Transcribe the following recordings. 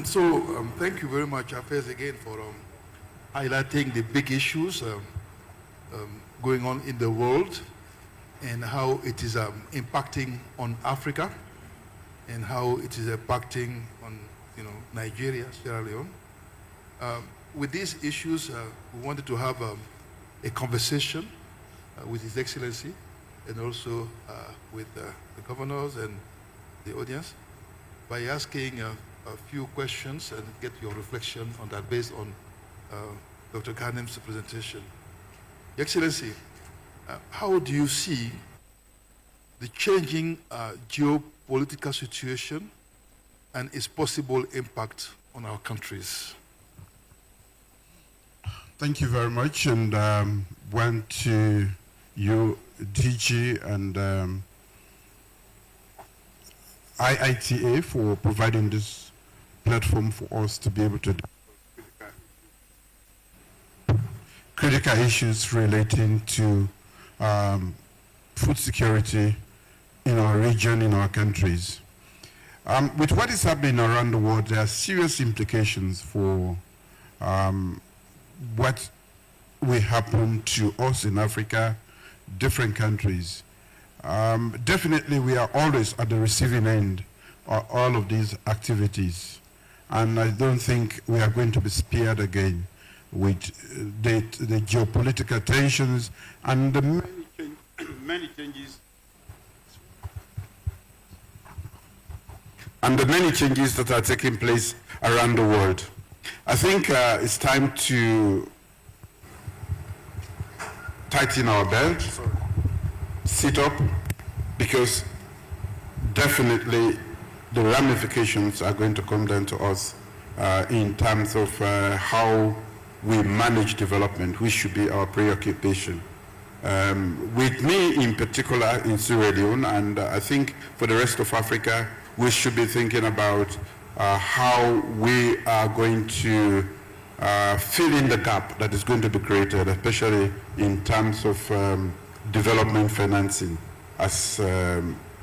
Thank you very much, Hafez, again for highlighting the big issues going on in the world and how it is impacting on Africa and how it is impacting on, Nigeria, Sierra Leone. With these issues, we wanted to have a conversation with His Excellency and also with the governors and the audience by asking a few questions and get your reflection on that based on Dr. Ghanem's presentation. Your Excellency, how do you see the changing geopolitical situation and its possible impact on our countries? Thank you very much, and one to you, DG, and IITA for providing this platform for us to be able to critical issues relating to food security in our region, in our countries. With what is happening around the world, there are serious implications for what will happen to us in Africa, different countries. Definitely, we are always at the receiving end of all of these activities. And I don't think we are going to be spared again with the geopolitical tensions and the many changes that are taking place around the world. I think it's time to tighten our belt, sit up, because definitely the ramifications are going to come down to us in terms of how we manage development, which should be our preoccupation. With me in particular in Sierra Leone, and I think for the rest of Africa, we should be thinking about how we are going to fill in the gap that is going to be created, especially in terms of development financing, as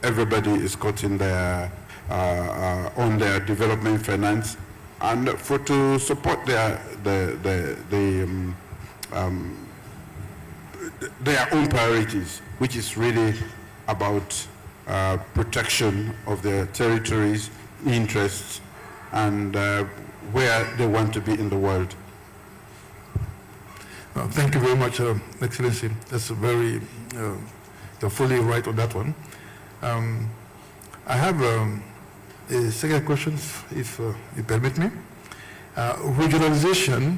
everybody is cutting their on their development finance, and to support their own priorities, which is really about protection of their territories, interests, and where they want to be in the world. Thank you very much, Excellency. That's very, you're fully right on that one. I have a second question, if you permit me. Regionalization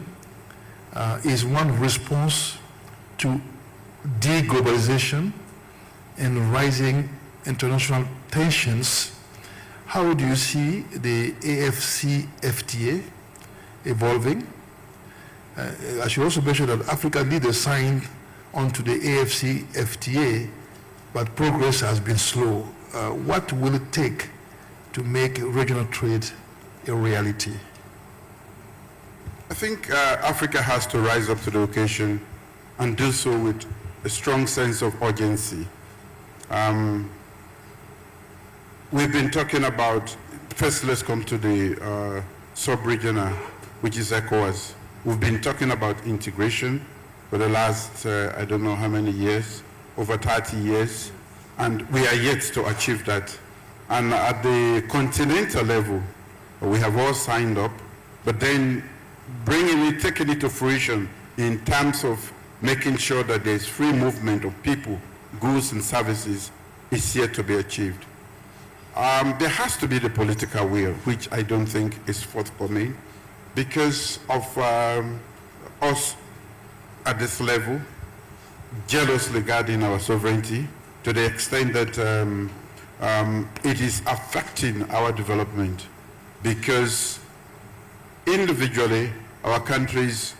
is one response to deglobalization and rising international tensions. How do you see the AFCFTA evolving? I should also mention that African leaders signed onto the AFCFTA, but progress has been slow. What will it take to make regional trade a reality? I think Africa has to rise up to the occasion and do so with a strong sense of urgency. We've been talking about, first let's come to the sub-regional, which is ECOWAS. We've been talking about integration for the last, I don't know how many years, over 30 years, and we are yet to achieve that. And at the continental level, we have all signed up, but then taking it to fruition in terms of making sure that there's free movement of people, goods and services is yet to be achieved. There has to be the political will, which I don't think is forthcoming because of us at this level jealously guarding our sovereignty to the extent that it is affecting our development, because individually our countries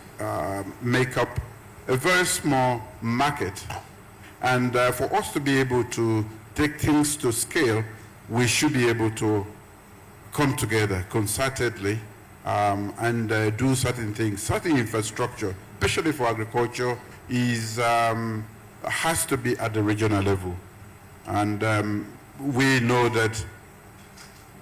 make up a very small market, and for us to be able to take things to scale, we should be able to come together concertedly and do certain things. Certain infrastructure, especially for agriculture, has to be at the regional level. And we know that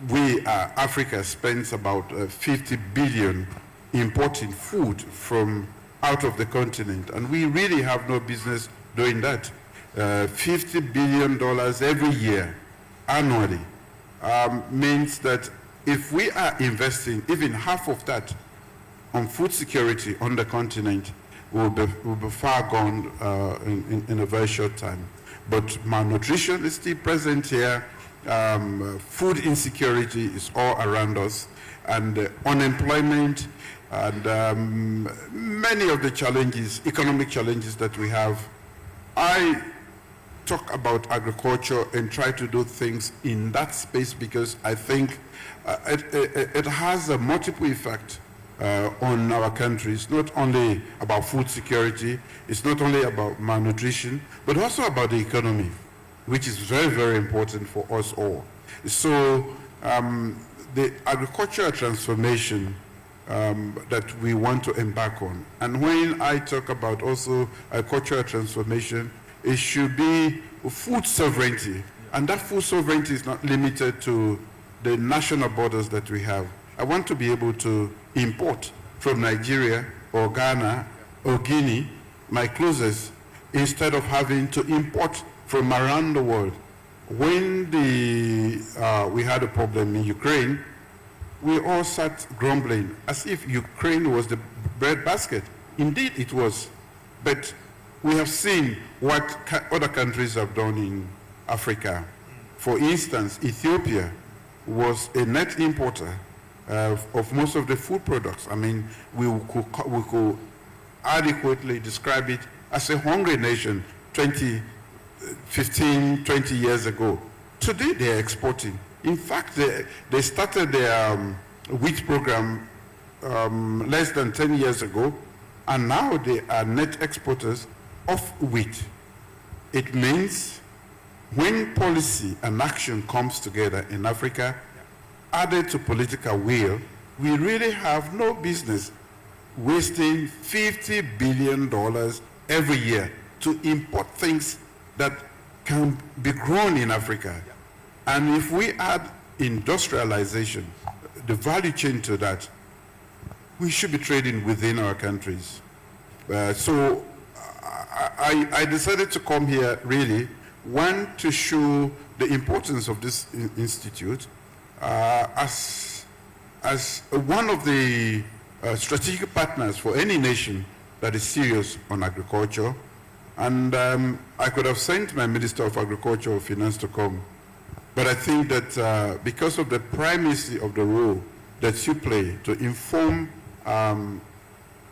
Africa spends about 50 billion importing food from out of the continent, and we really have no business doing that. $50 billion every year, annually, means that if we are investing even half of that on food security on the continent, we'll be far gone in a very short time. But malnutrition is still present here. Food insecurity is all around us, and unemployment, and many of the challenges, economic challenges that we have. I talk about agriculture and try to do things in that space because I think it has a multiple effect on our country. It's not only about food security, it's not only about malnutrition, but also about the economy, which is very, very important for us all. So the agricultural transformation that we want to embark on, and when I talk about also agricultural transformation, it should be food sovereignty. And that food sovereignty is not limited to the national borders that we have. I want to be able to import from Nigeria or Ghana or Guinea, my closest, instead of having to import from around the world. When we had a problem in Ukraine, we all sat grumbling as if Ukraine was the breadbasket. Indeed it was, but we have seen what other countries have done in Africa. For instance, Ethiopia was a net importer of most of the food products. I mean, we could adequately describe it as a hungry nation 15, 20 years ago. Today they are exporting. In fact, they started their wheat program less than 10 years ago, and now they are net exporters of wheat. It means when policy and action comes together in Africa, added to political will, we really have no business wasting $50 billion every year to import things that can be grown in Africa. And if we add industrialization, the value chain to that, we should be trading within our countries. So I decided to come here really, one, to show the importance of this institute as one of the strategic partners for any nation that is serious on agriculture. And I could have sent my Minister of Agriculture or Finance to come, but I think that because of the primacy of the role that you play to inform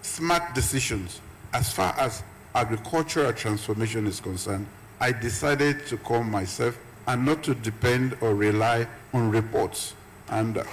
smart decisions as far as agricultural transformation is concerned, I decided to come myself and not to depend or rely on reports. And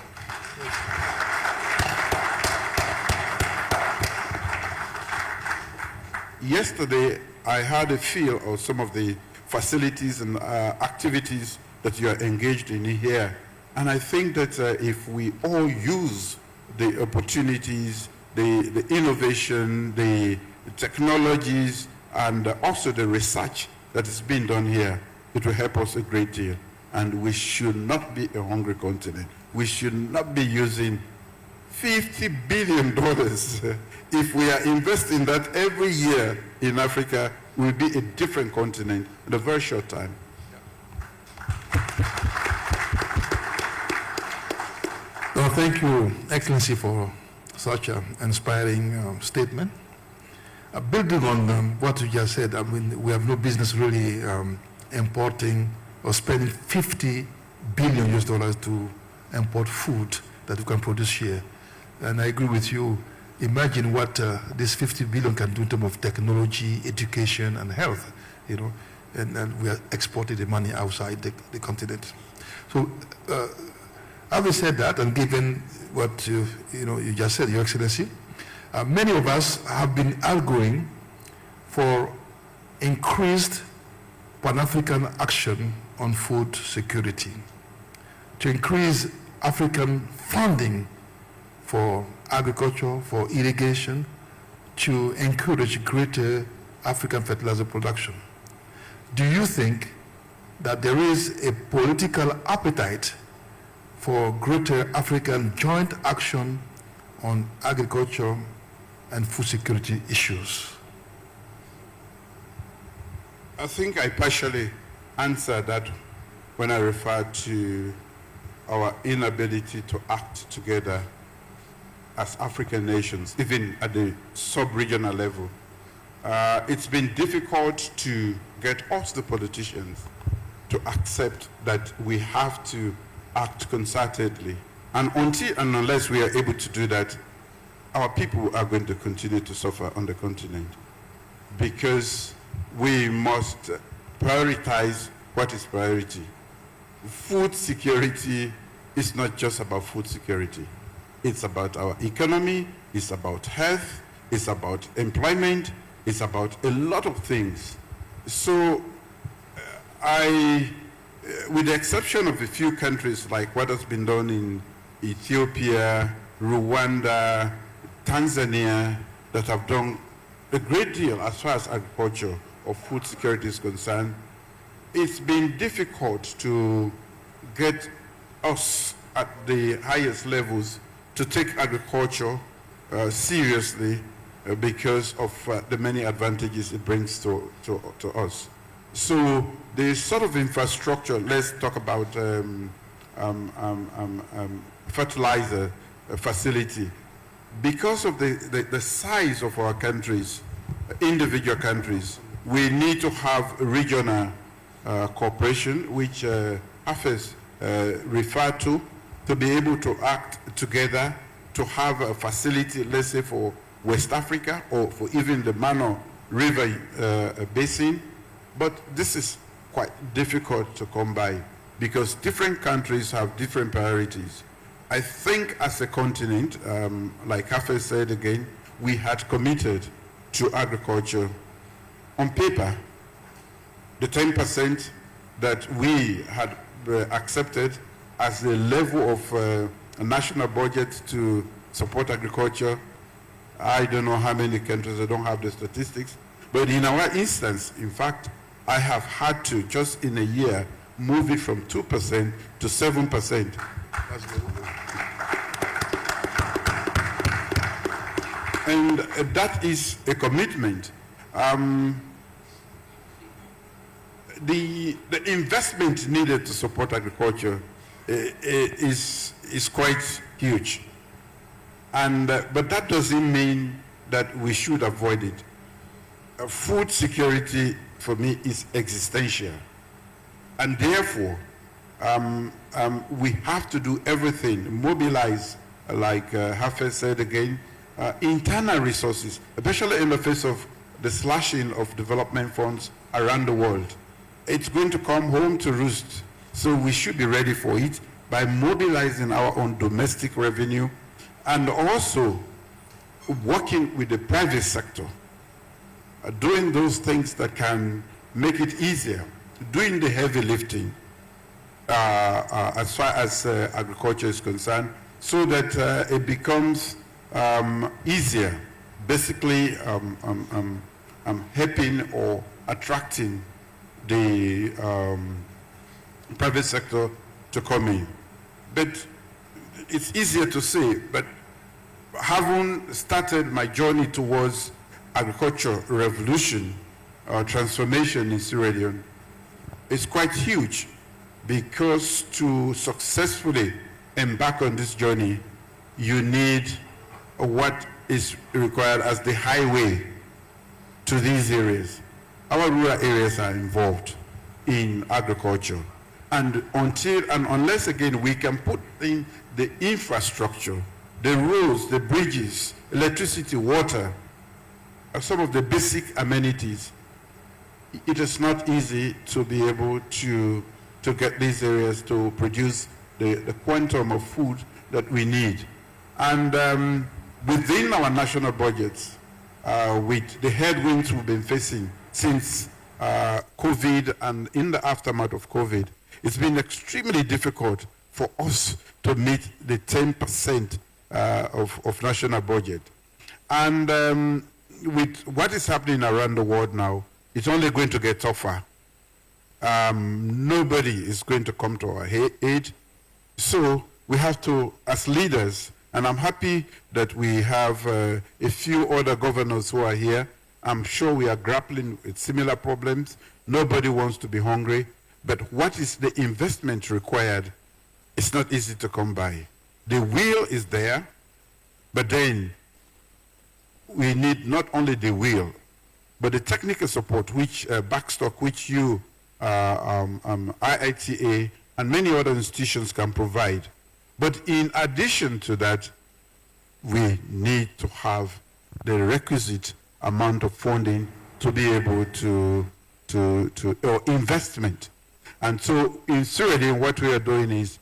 yesterday, I had a feel of some of the facilities and activities that you are engaged in here. And I think that if we all use the opportunities, the innovation, the technologies, and also the research that is being done here, it will help us a great deal. And we should not be a hungry continent. We should not be using $50 billion. If we are investing that every year in Africa, we'll be a different continent in a very short time. Well, thank you, Excellency, for such an inspiring statement. Building on what you just said, I mean, we have no business really importing or spending $50 billion to import food that we can produce here. And I agree with you. Imagine what this $50 billion can do in terms of technology, education, and health, you know, and we are exporting the money outside the continent. So, having said that, and given what you just said, Your Excellency, many of us have been arguing for increased Pan-African action on food security, to increase African funding for agriculture, for irrigation, to encourage greater African fertilizer production. Do you think that there is a political appetite for greater African joint action on agriculture and food security issues? I think I partially answered that when I referred to our inability to act together as African nations, even at the sub-regional level. It's been difficult to get us, the politicians, to accept that we have to act concertedly. And until and unless we are able to do that, our people are going to continue to suffer on the continent, because we must prioritize what is priority. Food security is not just about food security. It's about our economy, it's about health, it's about employment, it's about a lot of things. So with the exception of a few countries like what has been done in Ethiopia, Rwanda, Tanzania, that have done a great deal as far as agriculture or food security is concerned, it's been difficult to get us at the highest levels to take agriculture seriously because of the many advantages it brings to us. So the sort of infrastructure, let's talk about fertilizer facility. Because of the size of our countries, individual countries, we need to have regional cooperation, which Hafez referred to be able to act together, to have a facility, let's say for West Africa or for even the Mano River basin. But this is quite difficult to come by because different countries have different priorities. I think as a continent, like Hafez said again, we had committed to agriculture. On paper, the 10% that we had accepted as the level of a national budget to support agriculture, I don't know how many countries, I don't have the statistics, but in our instance, in fact, I have had to, just in a year, move it from 2% to 7%. That's good. And that is a commitment. The investment needed to support agriculture is quite huge. But that doesn't mean that we should avoid it. Food security, for me, is existential. And therefore, we have to do everything, mobilize, like Hafez said again, internal resources, especially in the face of the slashing of development funds around the world. It's going to come home to roost. So we should be ready for it by mobilizing our own domestic revenue and also working with the private sector, doing those things that can make it easier, doing the heavy lifting as far as agriculture is concerned, so that it becomes easier, basically helping or attracting the private sector to come in. But it's easier to say, but having started my journey towards agricultural revolution or transformation in Sierra Leone, it's quite huge, because to successfully embark on this journey, you need what is required as the highway to these areas. Our rural areas are involved in agriculture. And until and unless, again, we can put in the infrastructure, the roads, the bridges, electricity, water, some of the basic amenities, it is not easy to be able to get these areas to produce the quantum of food that we need. And within our national budgets, with the headwinds we've been facing since COVID and in the aftermath of COVID, it's been extremely difficult for us to meet the 10% of national budget. And with what is happening around the world now, it's only going to get tougher. Nobody is going to come to our aid. So we have to, as leaders, and I'm happy that we have a few other governors who are here. I'm sure we are grappling with similar problems. Nobody wants to be hungry, but what is the investment required? It's not easy to come by. The will is there, but then we need not only the will, but the technical support, which backstock, which you, IITA, and many other institutions can provide. But in addition to that, we need to have the requisite amount of funding to be able to or investment. And so in Sierra Leone, what we are doing is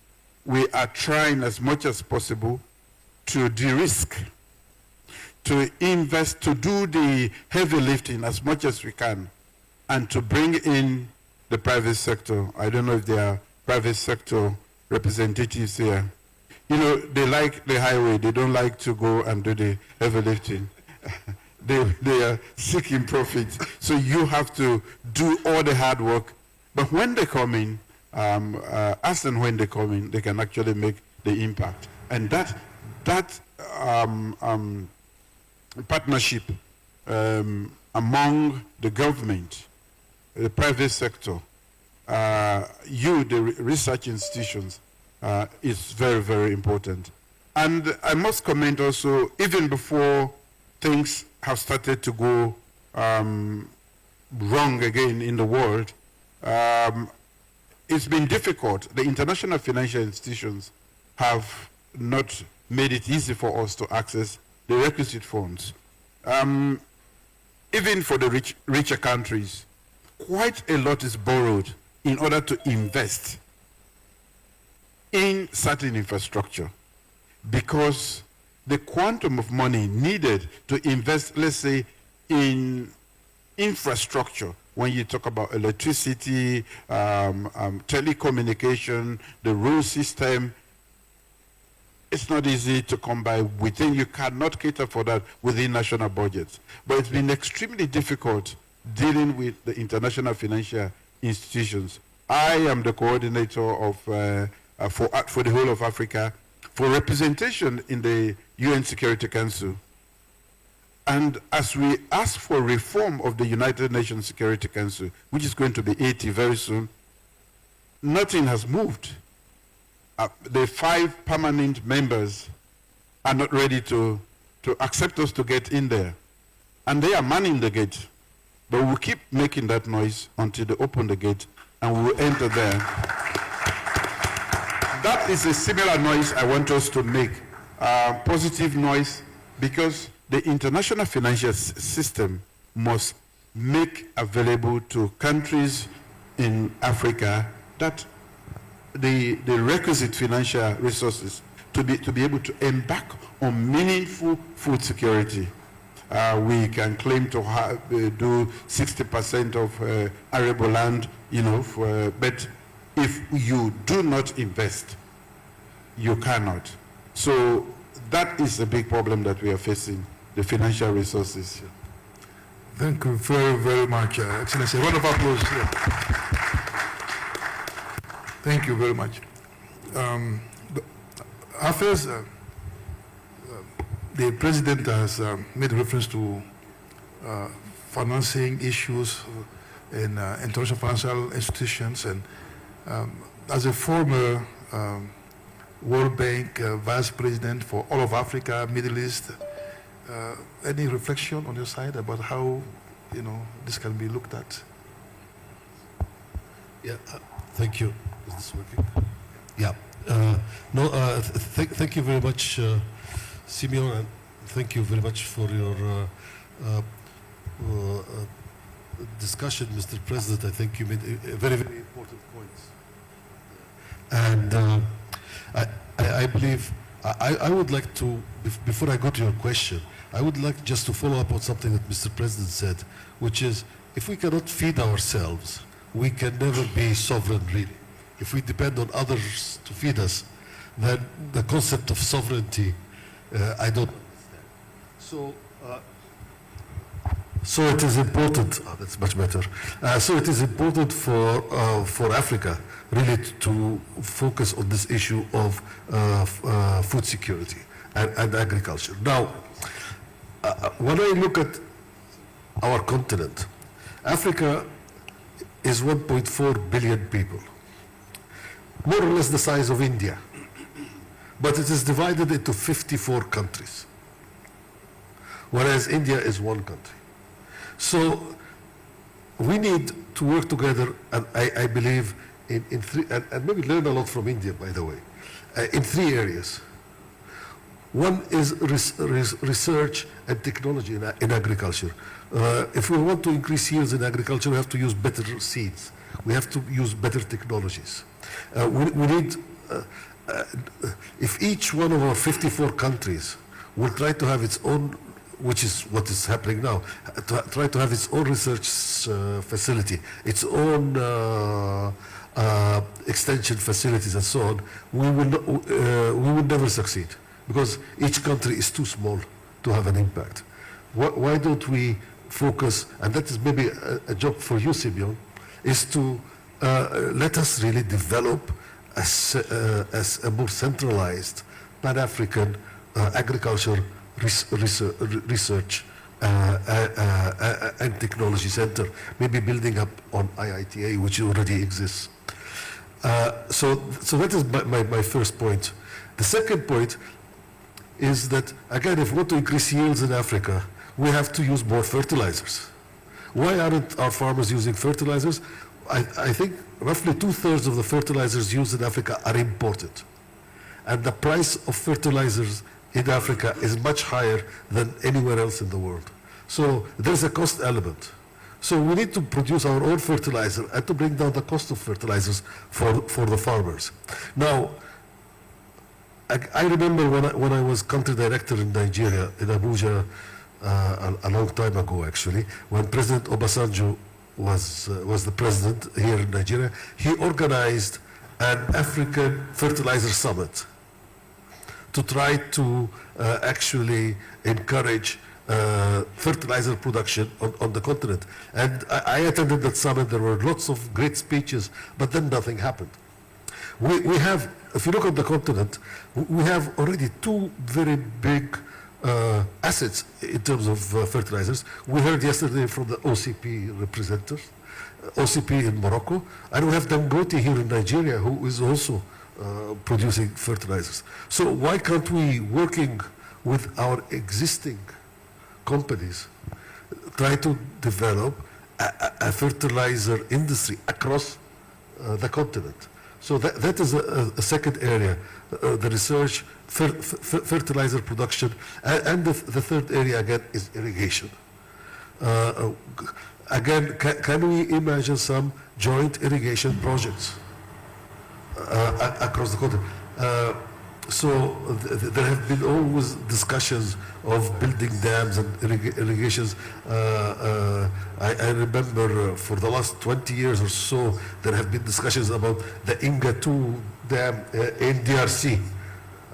we are trying as much as possible to de-risk, to invest, to do the heavy lifting as much as we can, and to bring in the private sector. I don't know if there are private sector representatives here. You know, they like the highway. They don't like to go and do the heavy lifting. They are seeking profit. So you have to do all the hard work. But when they come in, as and when they come in, they can actually make the impact. And that partnership among the government, the private sector, the research institutions, is very, very important. And I must comment also, even before things have started to go wrong again in the world, it's been difficult. The international financial institutions have not made it easy for us to access the requisite funds. Even for the richer countries, quite a lot is borrowed in order to invest in certain infrastructure, because the quantum of money needed to invest, let's say, in infrastructure, when you talk about electricity, telecommunication, the road system, it's not easy to come by within. You cannot cater for that within national budgets. But it's been extremely difficult dealing with the international financial institutions. I am the coordinator of for the whole of Africa for representation in the UN Security Council. And as we ask for reform of the United Nations Security Council, which is going to be 80 very soon, nothing has moved. The 5 permanent members are not ready to accept us to get in there. And they are manning the gate. But we'll keep making that noise until they open the gate and we will enter there. That is a similar noise I want us to make, positive noise, because the international financial system must make available to countries in Africa that the requisite financial resources to be able to embark on meaningful food security. We can claim to do 60% of arable land, but if you do not invest, you cannot. So that is a big problem that we are facing, the financial resources. Thank you very, very much, Excellency. A round of applause. Thank you very much. Hafez, the President has made reference to financing issues in international financial institutions, and as a former World Bank Vice President for all of Africa, Middle East, any reflection on your side about how this can be looked at? Yeah, thank you. Is this working? Yeah. Thank you very much, Simeon, and thank you very much for your discussion, Mr. President. I think you made a very, very important points. And I believe, I would like to, before I go to your question, I would like just to follow up on something that Mr. President said, which is, if we cannot feed ourselves, we can never be sovereign, really. If we depend on others to feed us, then the concept of sovereignty, I don't understand. So, So it is important, that's much better. So it is important for Africa really to focus on this issue of food security and agriculture. Now, when I look at our continent, Africa is 1.4 billion people, more or less the size of India, but it is divided into 54 countries, whereas India is one country. So we need to work together, and I believe in three, and maybe learn a lot from India, by the way, in three areas. One is research and technology in agriculture. If we want to increase yields in agriculture, we have to use better seeds. We have to use better technologies. We need, if each one of our 54 countries will try to have its own, which is what is happening now, try to have its own research facility, its own extension facilities and so on, we will never succeed, because each country is too small to have an impact. Why don't we focus, and that is maybe a job for you, Simeon, is to let us really develop as a more centralized Pan-African agriculture research and technology center, maybe building up on IITA, which already exists. So that is my first point. The second point is that, again, if we want to increase yields in Africa, we have to use more fertilizers. Why aren't our farmers using fertilizers? I think roughly 2/3 of the fertilizers used in Africa are imported. And the price of fertilizers in Africa is much higher than anywhere else in the world. So there's a cost element. So we need to produce our own fertilizer and to bring down the cost of fertilizers for the farmers. Now, I remember when I was country director in Nigeria, in Abuja, a long time ago actually, when President Obasanjo was the president here in Nigeria, he organized an African fertilizer summit to try to actually encourage fertilizer production on the continent. And I attended that summit. There were lots of great speeches, but then nothing happened. We have, if you look at the continent, we have already two very big assets in terms of fertilizers. We heard yesterday from the OCP representatives, OCP in Morocco, and we have Dangote here in Nigeria, who is also producing fertilizers. So why can't we, working with our existing companies, try to develop a fertilizer industry across the continent? So that is a second area, the research, fertilizer production, and the third area again is irrigation. Again, can we imagine some joint irrigation projects across the continent? So there have been always discussions of building dams and irrigations. I remember for the last 20 years or so, there have been discussions about the Inga 2 dam in DRC,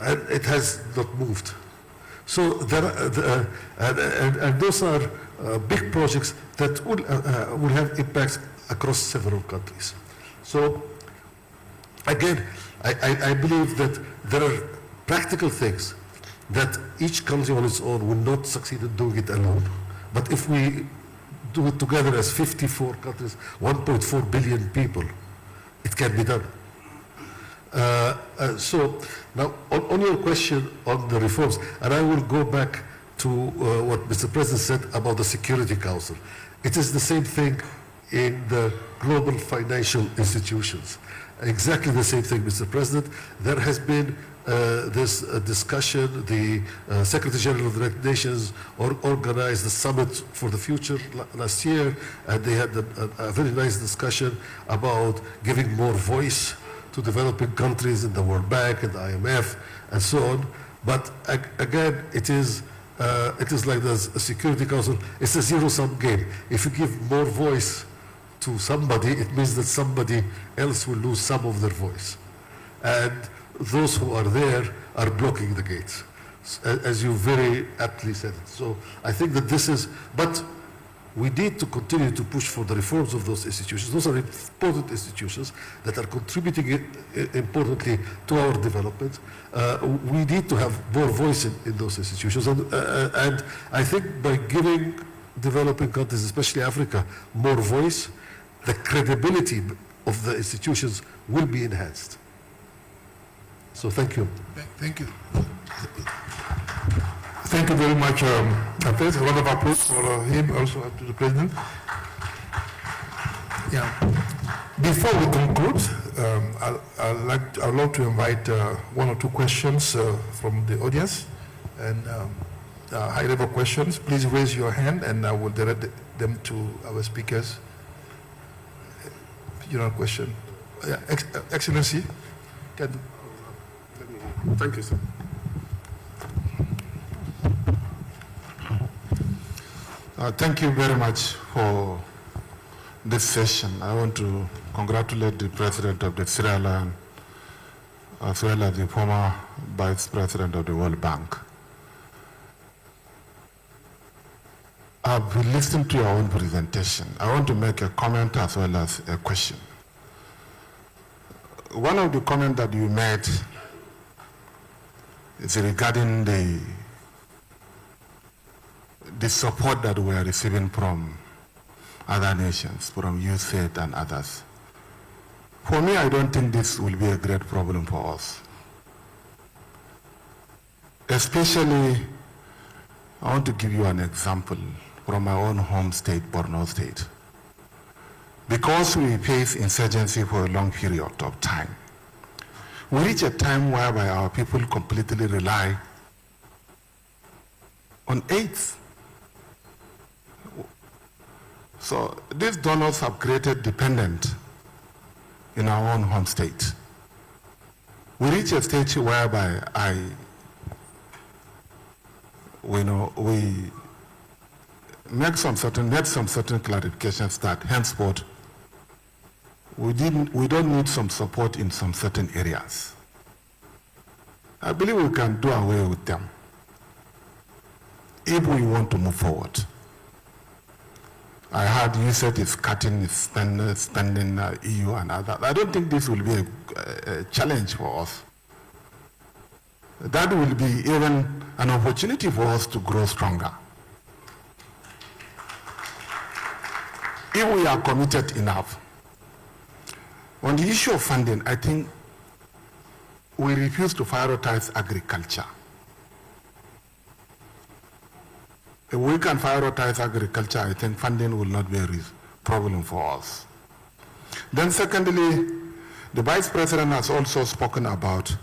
and it has not moved. So there, and those are big projects that will have impacts across several countries. So again, I believe that there are practical things that each country on its own will not succeed in doing it alone. But if we do it together as 54 countries, 1.4 billion people, it can be done. So now on your question on the reforms, and I will go back to what Mr. President said about the Security Council. It is the same thing in the global financial institutions. Exactly the same thing, Mr. President. There has been this discussion. The Secretary General of the United Nations organized the Summit for the Future last year, and they had a very nice discussion about giving more voice to developing countries in the World Bank and the IMF and so on. But again, it is like the Security Council. It's a zero-sum game. If you give more voice to somebody, it means that somebody else will lose some of their voice. And those who are there are blocking the gates, as you very aptly said. So I think that this is, but we need to continue to push for the reforms of those institutions. Those are important institutions that are contributing importantly to our development. We need to have more voice in those institutions. And I think by giving developing countries, especially Africa, more voice, the credibility of the institutions will be enhanced. So thank you. Thank you. Thank you very much, Hafez. A round of applause for him, also to the President. Yeah. Before we conclude, I'd love to invite one or two questions from the audience, and high-level questions. Please raise your hand, and I will direct them to our speakers. Question. Yeah, Excellency, Thank you, sir. Thank you very much for this session. I want to congratulate the President of the Sierra Leone, as well as the former Vice President of the World Bank. I've been listening to your own presentation. I want to make a comment as well as a question. One of the comments that you made is regarding the support that we are receiving from other nations, from USAID and others. For me, I don't think this will be a great problem for us. Especially, I want to give you an example from my own home state, Borno State. Because we face insurgency for a long period of time, we reach a time whereby our people completely rely on aid. So these donors have created dependence in our own home state. We reach a stage whereby we made some certain clarifications that henceforth we don't need some support in some certain areas. I believe we can do away with them if we want to move forward. I heard you said it's cutting its spending EU and others. I don't think this will be a challenge for us. That will be even an opportunity for us to grow stronger. If we are committed enough. On the issue of funding, I think we refuse to prioritize agriculture. If we can prioritize agriculture, I think funding will not be a problem for us. Then secondly, the Vice President has also spoken about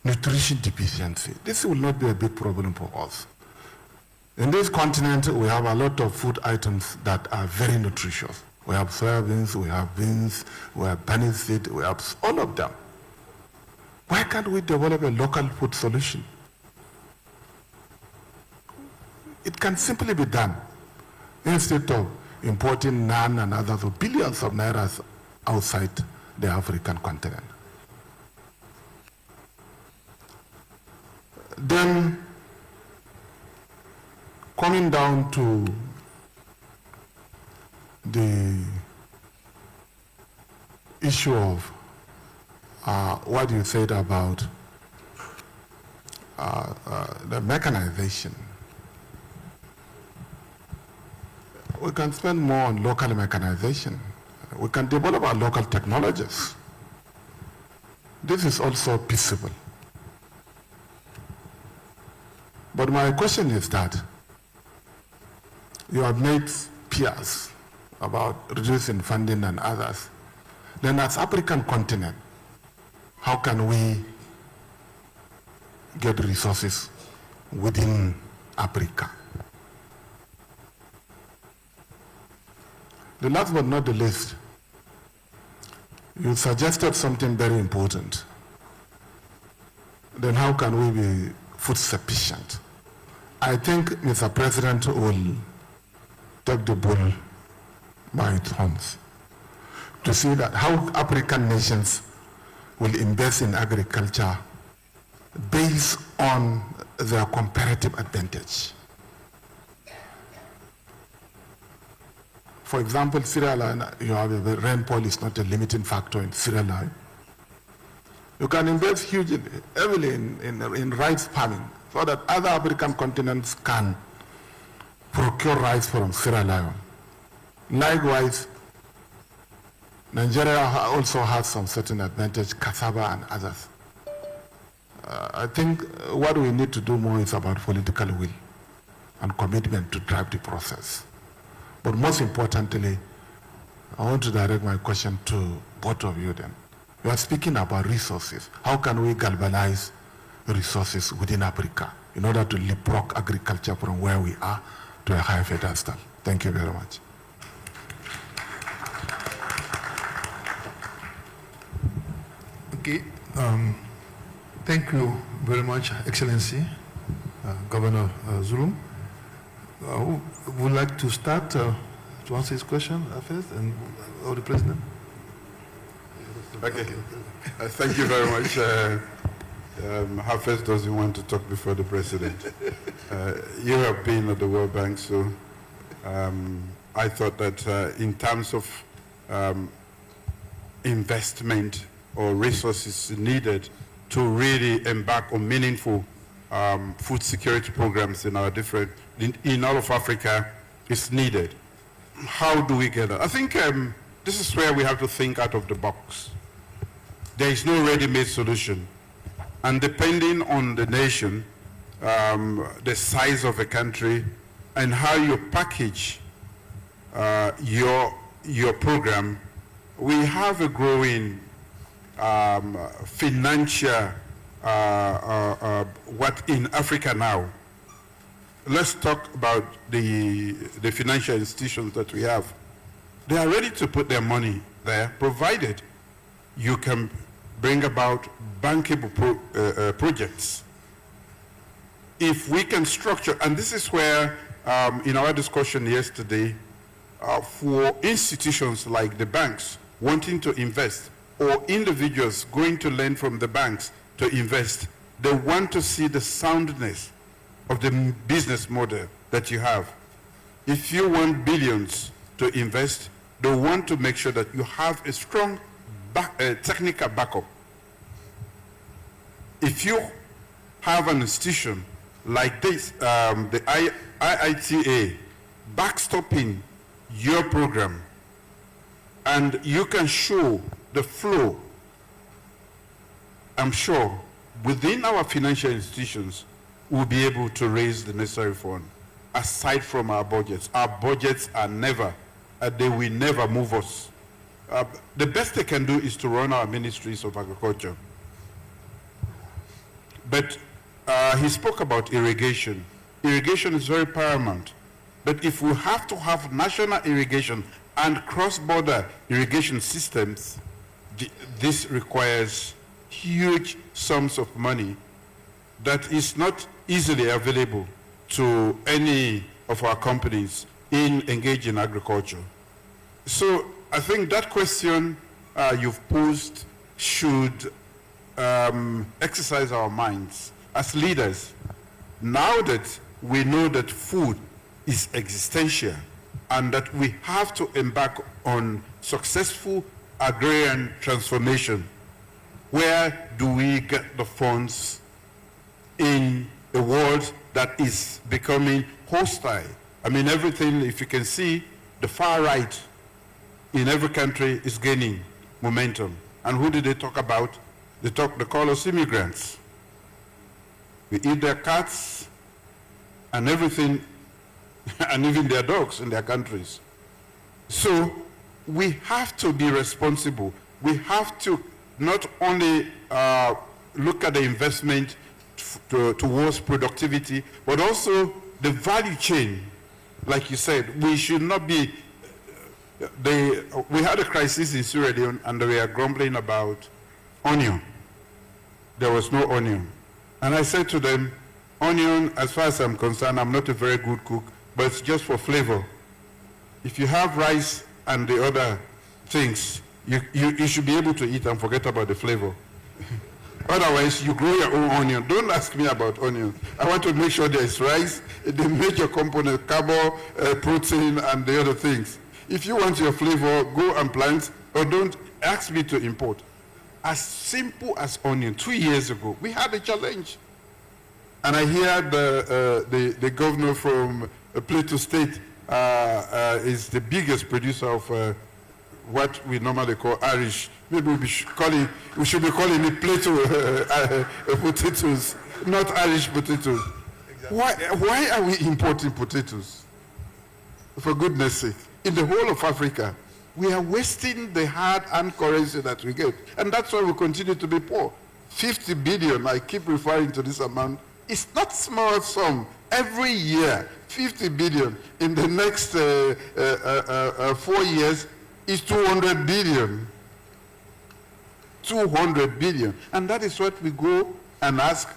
nutrition deficiency. This will not be a big problem for us. In this continent, we have a lot of food items that are very nutritious. We have soybeans, we have beans, we have penny seed, we have all of them. Why can't we develop a local food solution? It can simply be done instead of importing naan and others of billions of nairas outside the African continent. Then, coming down to the issue of what you said about the mechanization. We can spend more on local mechanization. We can develop our local technologies. This is also feasible. But my question is that you have made peers about reducing funding and others. Then as African continent, how can we get resources within Africa? The last but not the least, you suggested something very important. Then how can we be food sufficient? I think Mr. President will take the bull by its horns to see that how African nations will invest in agriculture based on their comparative advantage. For example, Sierra Leone, you have the rainfall is not a limiting factor in Sierra Leone. You can invest hugely, heavily in rice farming so that other African continents can procure rice from Sierra Leone. Likewise, Nigeria also has some certain advantage, cassava and others. I think what we need to do more is about political will and commitment to drive the process. But most importantly, I want to direct my question to both of you then. You are speaking about resources. How can we galvanize resources within Africa in order to leapfrog agriculture from where we are to a higher pedestal? Thank you very much. Okay. Thank you very much, Excellency, Governor Zulum. Who would like to start to answer his question, Hafez, or the President? Okay. Thank you very much. Hafez doesn't want to talk before the President. You have been at the World Bank, so I thought that in terms of investment or resources needed to really embark on meaningful food security programs in our different, in all of Africa, is needed. How do we get that? I think this is where we have to think out of the box. There is no ready-made solution. And depending on the nation, the size of a country, and how you package your program, we have a growing financial, what in Africa now. Let's talk about the financial institutions that we have. They are ready to put their money there, provided you can bring about bankable projects. If we can structure, and this is where, in our discussion yesterday, for institutions like the banks wanting to invest, or individuals going to lend from the banks to invest, they want to see the soundness of the business model that you have. If you want billions to invest, they want to make sure that you have a strong technical backup. If you have an institution like this, the IITA, backstopping your program, and you can show the flow, I'm sure within our financial institutions, we'll be able to raise the necessary fund. Aside from our budgets are never, they will never move us. The best they can do is to run our ministries of agriculture. But he spoke about irrigation. Irrigation is very paramount. But if we have to have national irrigation and cross-border irrigation systems, this requires huge sums of money that is not easily available to any of our companies engaged in agriculture. So I think that question you've posed should exercise our minds as leaders. Now that we know that food is existential and that we have to embark on successful agrarian transformation, where do we get the funds in a world that is becoming hostile? I mean, everything, if you can see, the far right in every country is gaining momentum. And who did they talk about? They call us immigrants. We eat their cats and everything, and even their dogs in their countries. So we have to be responsible. We have to not only look at the investment towards productivity, but also the value chain. Like you said, we should not be, we had a crisis in Sierra Leone and we are grumbling about onion. There was no onion. And I said to them, onion, as far as I'm concerned, I'm not a very good cook, but it's just for flavor. If you have rice and the other things, you should be able to eat and forget about the flavor. Otherwise, you grow your own onion. Don't ask me about onion. I want to make sure there's rice, the major component, carbo, protein, and the other things. if you want your flavor, go and plant, or don't ask me to import. As simple as onion. 2 years ago, we had a challenge. And I hear the governor from Plateau State is the biggest producer of what we normally call Irish. Maybe we should be calling it Plateau potatoes, not Irish potatoes. Exactly. Why are we importing potatoes? For goodness sake. In the whole of Africa, we are wasting the hard-earned currency that we get. And that's why we continue to be poor. 50 billion, I keep referring to this amount. It's not small sum. Every year, 50 billion. In the next 4 years, is 200 billion. 200 billion. And that is what we go and ask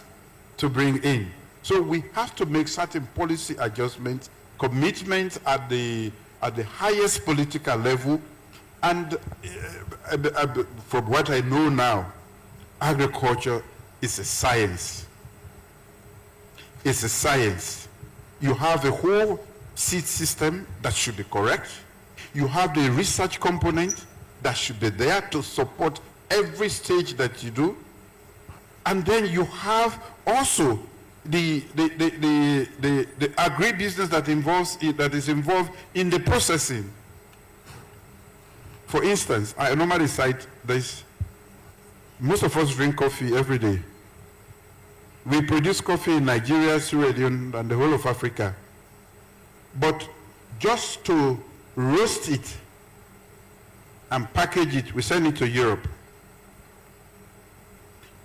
to bring in. So we have to make certain policy adjustments, commitments at the highest political level. And from what I know now, agriculture is a science. It's a science. You have a whole seed system that should be correct. You have the research component that should be there to support every stage that you do. And then you have also the agribusiness that is involved in the processing. For instance, I normally cite this. Most of us drink coffee every day. We produce coffee in Nigeria, Sierra Leone, and the whole of Africa. But just to roast it and package it, we send it to Europe.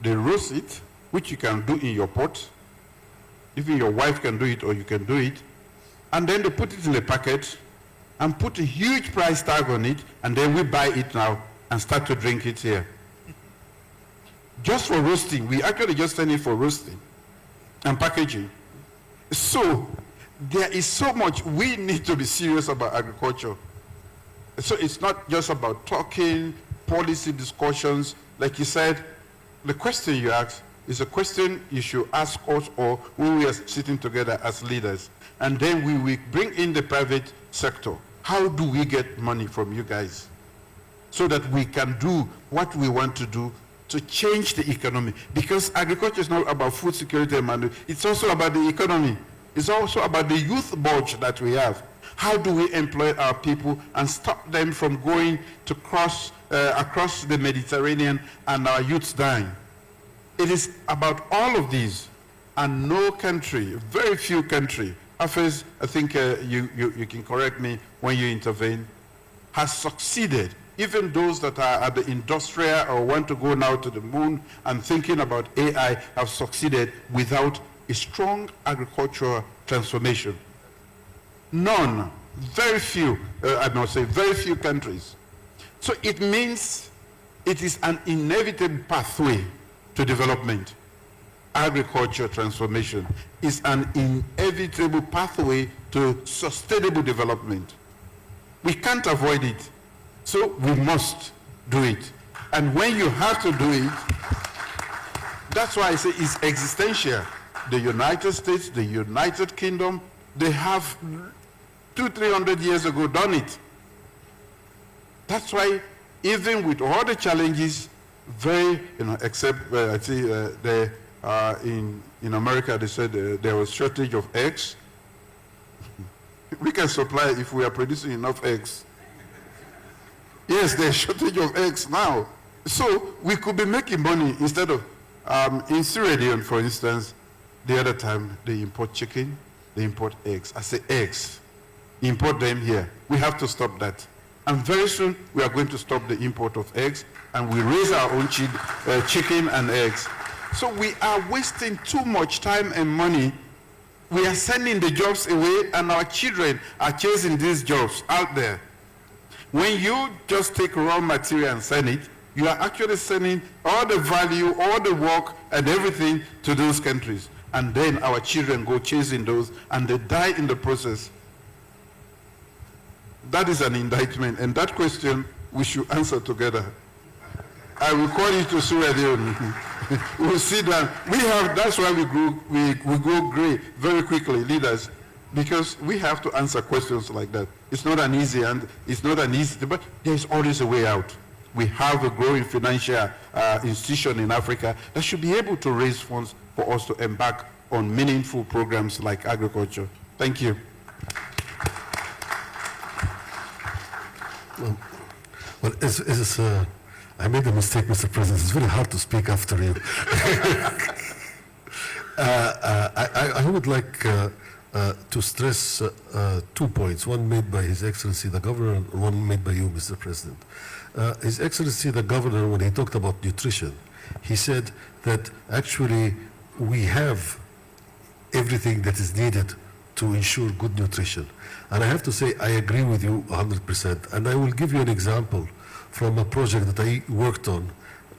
They roast it, which you can do in your pot. Even your wife can do it, or you can do it. And then they put it in a packet and put a huge price tag on it, and then we buy it now and start to drink it here. Just for roasting. We actually just send it for roasting and packaging. So there is so much. We need to be serious about agriculture. So it's not just about talking, policy discussions. Like you said, the question you asked is a question you should ask us or when we are sitting together as leaders. And then we will bring in the private sector. How do we get money from you guys so that we can do what we want to do to change the economy? Because agriculture is not about food security and money. It's also about the economy. It's also about the youth bulge that we have. How do we employ our people and stop them from going to across the Mediterranean and our youths dying? It is about all of these, and no country, very few country, Hafez, I think you can correct me when you intervene, has succeeded. Even those that are at the industrial or want to go now to the moon and thinking about AI have succeeded without a strong agricultural transformation. None, very few, I must say very few countries. So it means it is an inevitable pathway to development. Agriculture transformation is an inevitable pathway to sustainable development. We can't avoid it. So we must do it. And when you have to do it, that's why I say it's existential. The United States, the United Kingdom, they have 200-300 years ago done it. That's why even with all the challenges, except I see in America they said there was shortage of eggs. We can supply if we are producing enough eggs. Yes, there's shortage of eggs now. So we could be making money instead of, in Sierra Leone, for instance, the other time they import chicken, they import eggs. I say eggs, import them here. We have to stop that. And very soon we are going to stop the import of eggs and we raise our own chicken and eggs. So we are wasting too much time and money. We are sending the jobs away and our children are chasing these jobs out there. When you just take raw material and send it, you are actually sending all the value, all the work, and everything to those countries. And then our children go chasing those, and they die in the process. That is an indictment, and that question we should answer together. I will call you to Sierra Leone. We'll sit down. That's why we go gray very quickly, leaders. Because we have to answer questions like that. It's not an easy, but there's always a way out. We have a growing financial institution in Africa that should be able to raise funds for us to embark on meaningful programs like agriculture. Thank you. Well, I made a mistake, Mr. President. It's very hard to speak after you. I would like to stress 2 points, one made by His Excellency the Governor and one made by you, Mr. President. His Excellency the Governor, when he talked about nutrition, he said that actually we have everything that is needed to ensure good nutrition. And I have to say, I agree with you 100%. And I will give you an example from a project that I worked on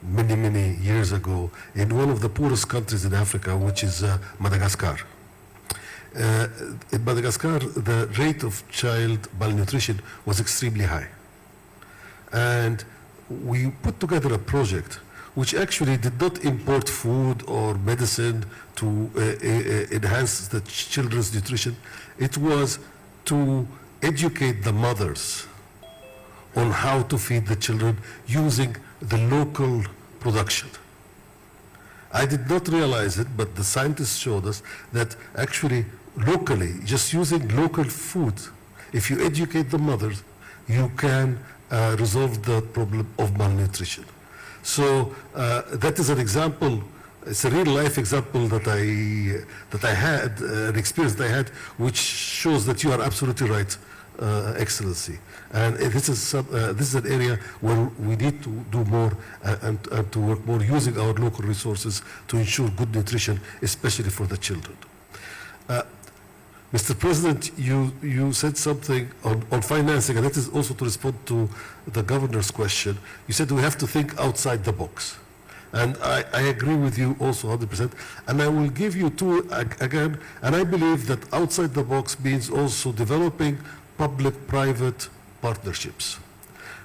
many, many years ago in one of the poorest countries in Africa, which is Madagascar. In Madagascar, the rate of child malnutrition was extremely high. And we put together a project which actually did not import food or medicine to enhance the children's nutrition. It was to educate the mothers on how to feed the children using the local production. I did not realize it, but the scientists showed us that actually locally, just using local food, if you educate the mothers, you can resolve the problem of malnutrition. So that is an example. It's a real life example that I had, an experience that I had, which shows that you are absolutely right, Excellency. And this is an area where we need to do more and to work more using our local resources to ensure good nutrition, especially for the children. Mr. President, you said something on financing, and that is also to respond to the Governor's question. You said we have to think outside the box. And I agree with you also 100%. And I will give you two again, and I believe that outside the box means also developing public-private partnerships.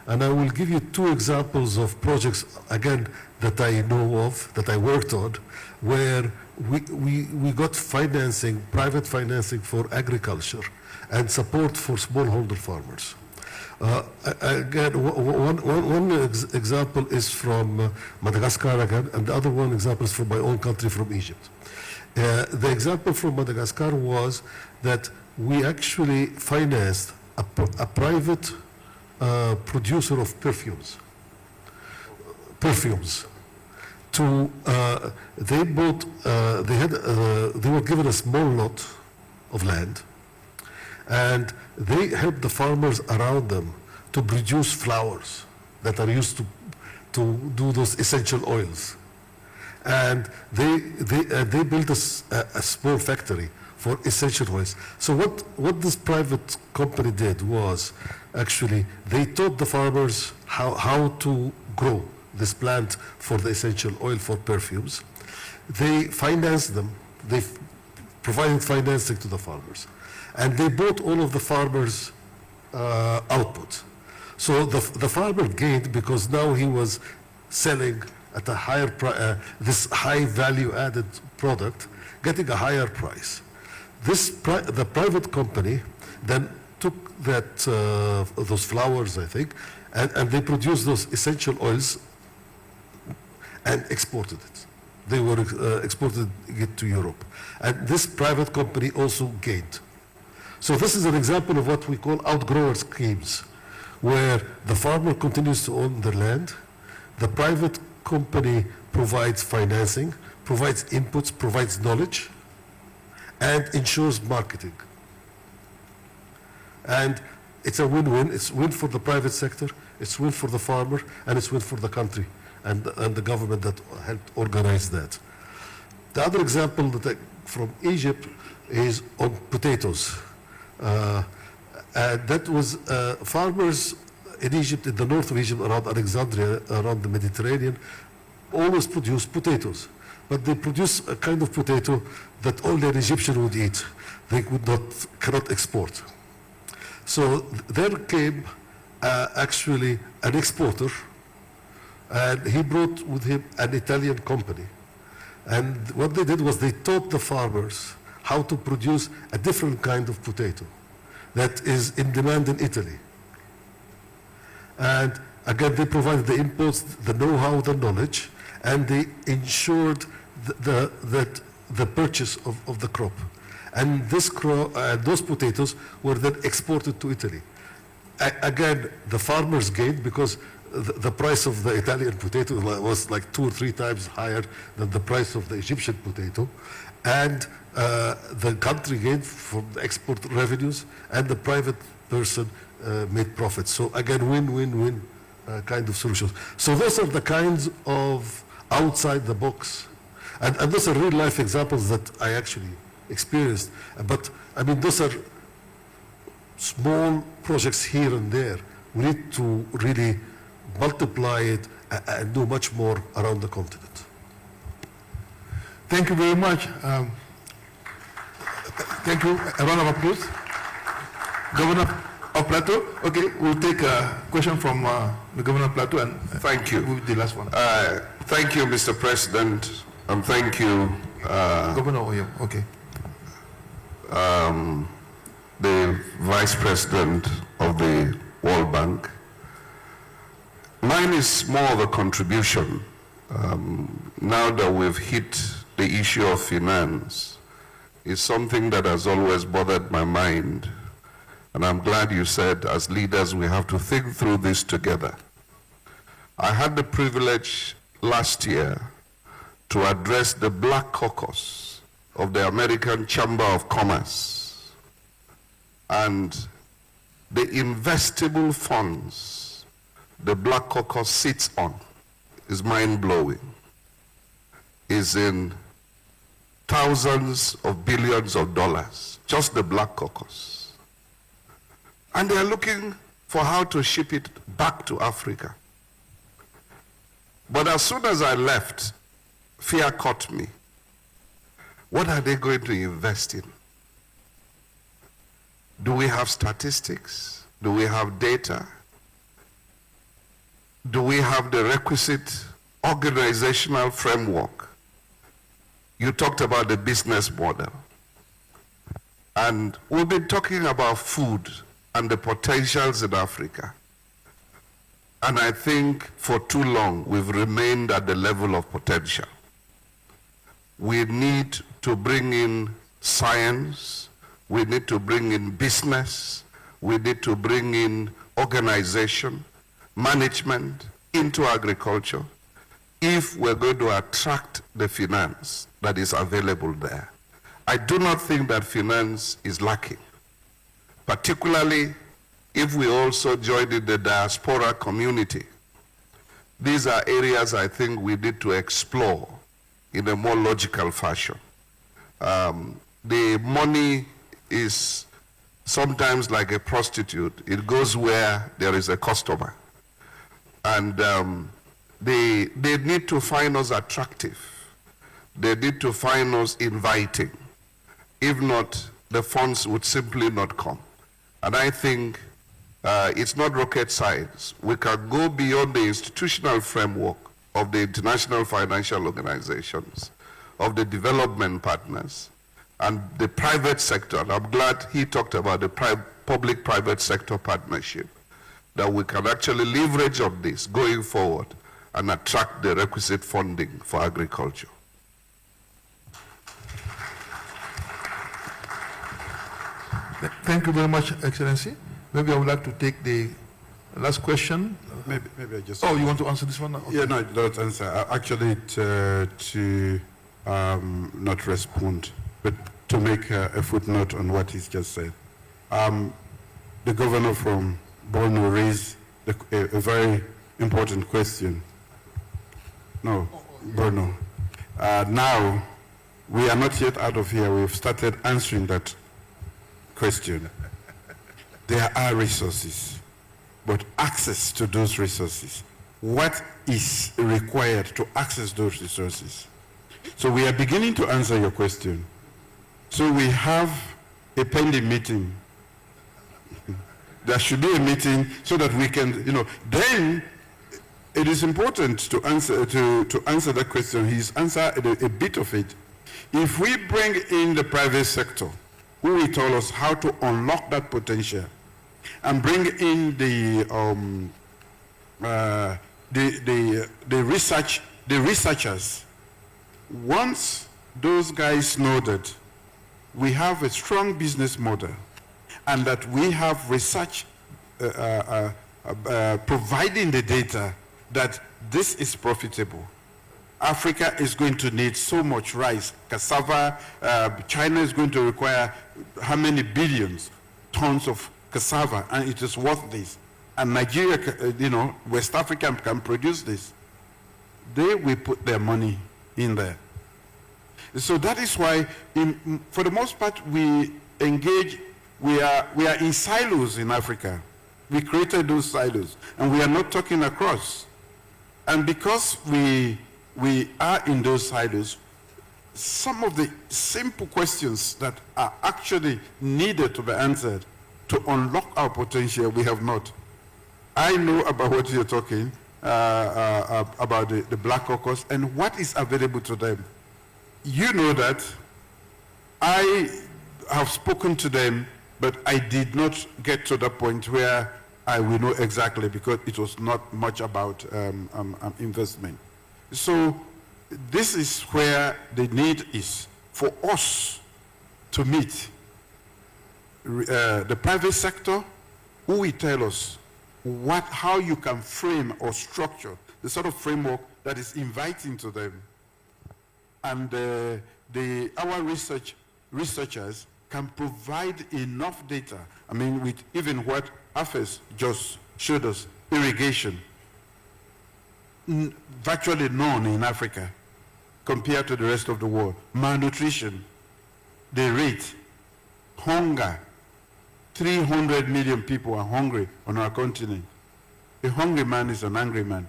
And I will give you two examples of projects, again, that I know of, that I worked on, where we got financing, private financing for agriculture and support for smallholder farmers. Again, one example is from Madagascar again, and the other one example is from my own country, from Egypt. The example from Madagascar was that we actually financed a private producer of perfumes. To they were given a small lot of land, and they helped the farmers around them to produce flowers that are used to do those essential oils. And they built a small factory for essential oils. So what this private company did was actually they taught the farmers how to grow this plant for the essential oil for perfumes. They financed them. They provided financing to the farmers. And they bought all of the farmers' output. So the farmer gained because now he was selling at a higher price, this high value added product, getting a higher price. The private company then took those flowers, I think, and they produced those essential oils and exported it. They were exported it to Europe. And this private company also gained. So this is an example of what we call outgrower schemes, where the farmer continues to own the land, the private company provides financing, provides inputs, provides knowledge, and ensures marketing. And it's a win-win. It's win for the private sector, it's win for the farmer, and it's win for the country and the government that helped organize that. The other example from Egypt is on potatoes. That was farmers in Egypt, in the north of Egypt, around Alexandria, around the Mediterranean, always produce potatoes. But they produce a kind of potato that only an Egyptian would eat. They cannot export. So there came actually an exporter, and he brought with him an Italian company. And what they did was they taught the farmers how to produce a different kind of potato that is in demand in Italy. And again, they provided the inputs, the know-how, the knowledge, and they ensured that the purchase of the crop. And this those potatoes were then exported to Italy. Again, the farmers gained because the price of the Italian potato was like 2 or 3 times higher than the price of the Egyptian potato. And the country gained from the export revenues, and the private person made profits. So again, win-win-win kind of solutions. So those are the kinds of outside the box. And those are real life examples that I actually experienced. But I mean, those are small projects here and there. We need to really multiply it and do much more around the continent. Thank you very much. Thank you. A round of applause. Governor of Plateau. Okay, we'll take a question from the Governor of Plateau, and thank you. We'll do the last one. Thank you, Mr. President, and thank you, Governor Oyo. Okay. The Vice President of the World Bank. Mine is more of a contribution. Now that we've hit the issue of finance, it's something that has always bothered my mind. And I'm glad you said, as leaders, we have to think through this together. I had the privilege last year to address the Black Caucus of the American Chamber of Commerce. And the investable funds the Black Caucus sits on is mind-blowing. Is in thousands of billions of dollars, just the Black Caucus. And they are looking for how to ship it back to Africa. But as soon as I left, fear caught me. What are they going to invest in? Do we have statistics? Do we have data? Do we have the requisite organizational framework? You talked about the business model. And we've been talking about food and the potentials in Africa. And I think for too long we've remained at the level of potential. We need to bring in science, we need to bring in business, we need to bring in organization, management into agriculture if we're going to attract the finance that is available there. I do not think that finance is lacking, particularly if we also join in the diaspora community. These are areas I think we need to explore in a more logical fashion. The money is sometimes like a prostitute. It goes where there is a customer. And they need to find us attractive. They need to find us inviting. If not, the funds would simply not come. And I think it's not rocket science. We can go beyond the institutional framework of the international financial organizations, of the development partners, and the private sector. And I'm glad he talked about the public-private sector partnership, that we can actually leverage on this going forward and attract the requisite funding for agriculture. Thank you very much, Excellency. Maybe I would like to take the last question. Maybe I just... Oh, you want to answer this one? Okay. Yeah, no, don't answer. Actually, to not respond, but to make a footnote on what he's just said. The governor from Borno raised a very important question. No, Borno. Now, we are not yet out of here. We've started answering that question. There are resources, but access to those resources. What is required to access those resources? So we are beginning to answer your question. So we have a pending meeting. There should be a meeting so that we can, then it is important to answer that question. He's answered a bit of it If we bring in the private sector, who will tell us how to unlock that potential, and bring in the researchers, once those guys know that we have a strong business model and that we have research providing the data that this is profitable. Africa is going to need so much rice, cassava. China is going to require how many billions tons of cassava, and it is worth this. And Nigeria, West Africa can produce this. They will put their money in there. So that is why, for the most part, we engage. We are in silos in Africa. We created those silos, and we are not talking across. And because we are in those silos, some of the simple questions that are actually needed to be answered to unlock our potential, we have not. I know about what you're talking about the Black Caucus and what is available to them. You know that I have spoken to them, but I did not get to the point where I will know exactly, because it was not much about investment. So this is where the need is for us to meet the private sector, who will tell us how you can frame or structure the sort of framework that is inviting to them. And our researchers can provide enough data. I mean, with even what Hafez just showed us, irrigation, virtually none in Africa compared to the rest of the world. Malnutrition, the rate, hunger. 300 million people are hungry on our continent. A hungry man is an angry man.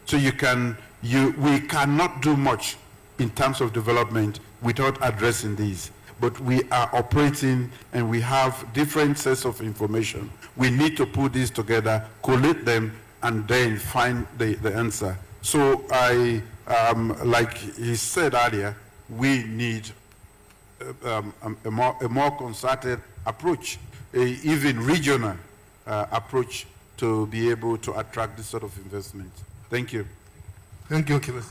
So we cannot do much in terms of development without addressing these. But we are operating and we have different sets of information. We need to put these together, collate them, and then find the answer. So like he said earlier, we need a more concerted approach, even regional approach, to be able to attract this sort of investment. Thank you. Thank you, Hafez.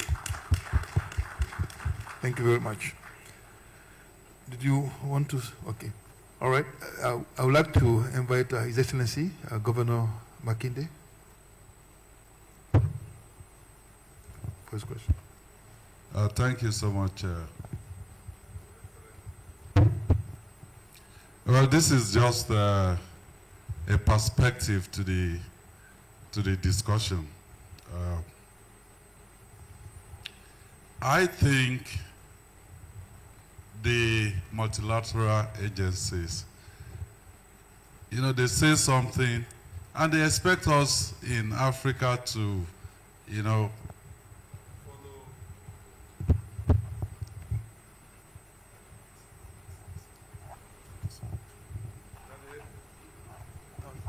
Thank you very much. Did you want to? Okay. All right. I would like to invite His Excellency Governor Makinde for his question. Thank you so much. Well, this is just a perspective to the discussion. I think the multilateral agencies, they say something and they expect us in Africa to, follow.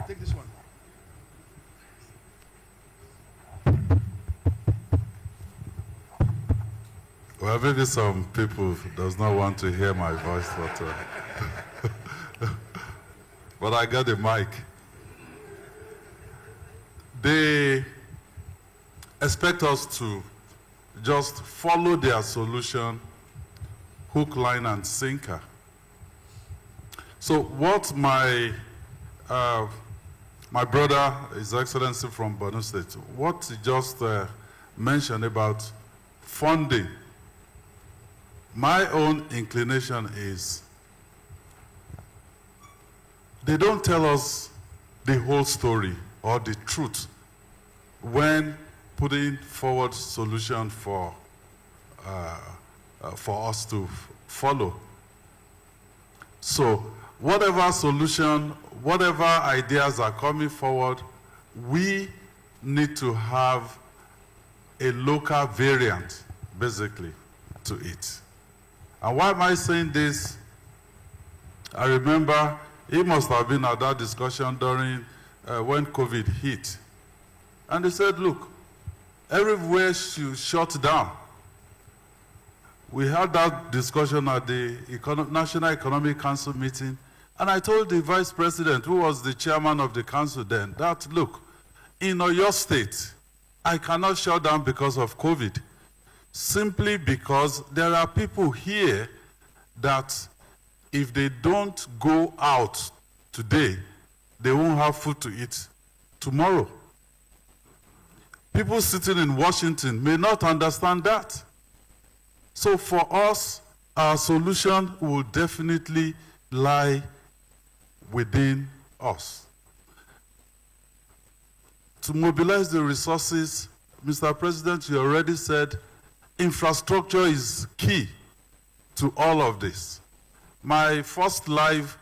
Take this one. Well, maybe some people does not want to hear my voice, but I got the mic. They expect us to just follow their solution, hook, line, and sinker. So what my brother, His Excellency from Borno State, what he just mentioned about funding, my own inclination is they don't tell us the whole story or the truth when putting forward solution for us to follow. So whatever solution, whatever ideas are coming forward, we need to have a local variant, basically, to it. And why am I saying this? I remember he must have been at that discussion during when COVID hit. And they said, look, everywhere should shut down. We had that discussion at the National Economic Council meeting, and I told the Vice President, who was the chairman of the council then, that, look, in Oyo State, I cannot shut down because of COVID, simply because there are people here that if they don't go out today, they won't have food to eat tomorrow. People sitting in Washington may not understand that. So for us, our solution will definitely lie within us. To mobilize the resources, Mr. President, you already said infrastructure is key to all of this. My first live,